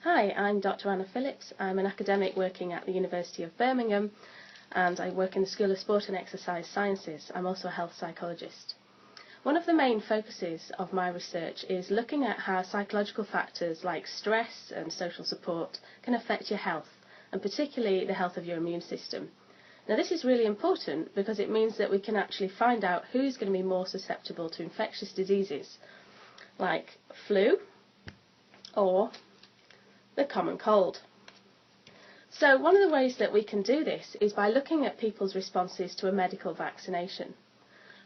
Hi, I'm Dr. Anna Phillips. I'm an academic working at the University of Birmingham, and I work in the School of Sport and Exercise Sciences. I'm also a health psychologist. One of the main focuses of my research is looking at how psychological factors like stress and social support can affect your health, and particularly the health of your immune system. Now, this is really important because it means that we can actually find out who's going to be more susceptible to infectious diseases like flu or the common cold. So one of the ways that we can do this is by looking at people's responses to a medical vaccination.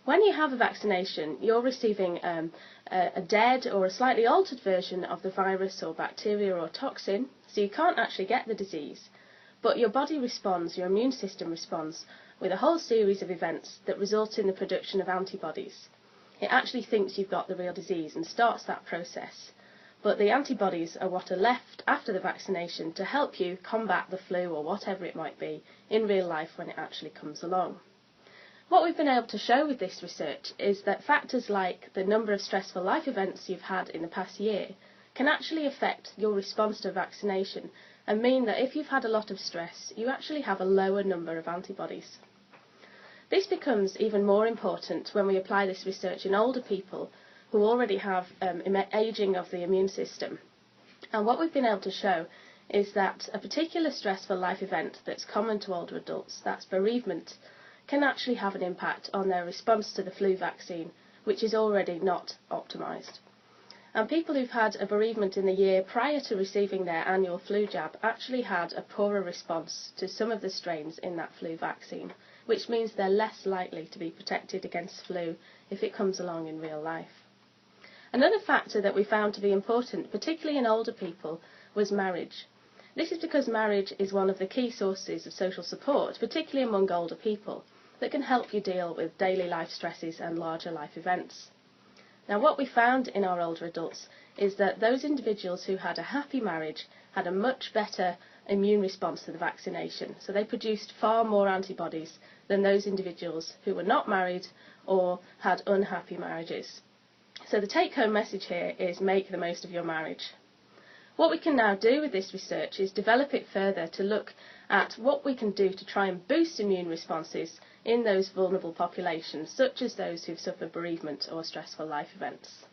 When you have a vaccination, you're receiving a dead or a slightly altered version of the virus or bacteria or toxin, so you can't actually get the disease, but your body responds, your immune system responds, with a whole series of events that result in the production of antibodies. It actually thinks you've got the real disease and starts that process. But the antibodies are what are left after the vaccination to help you combat the flu or whatever it might be in real life when it actually comes along. What we've been able to show with this research is that factors like the number of stressful life events you've had in the past year can actually affect your response to vaccination and mean that if you've had a lot of stress, you actually have a lower number of antibodies. This becomes even more important when we apply this research in older people who already have ageing of the immune system. And what we've been able to show is that a particular stressful life event that's common to older adults, that's bereavement, can actually have an impact on their response to the flu vaccine, which is already not optimised. And people who've had a bereavement in the year prior to receiving their annual flu jab actually had a poorer response to some of the strains in that flu vaccine, which means they're less likely to be protected against flu if it comes along in real life. Another factor that we found to be important, particularly in older people, was marriage. This is because marriage is one of the key sources of social support, particularly among older people, that can help you deal with daily life stresses and larger life events. Now, what we found in our older adults is that those individuals who had a happy marriage had a much better immune response to the vaccination, so they produced far more antibodies than those individuals who were not married or had unhappy marriages. So the take-home message here is make the most of your marriage. What we can now do with this research is develop it further to look at what we can do to try and boost immune responses in those vulnerable populations, such as those who've suffered bereavement or stressful life events.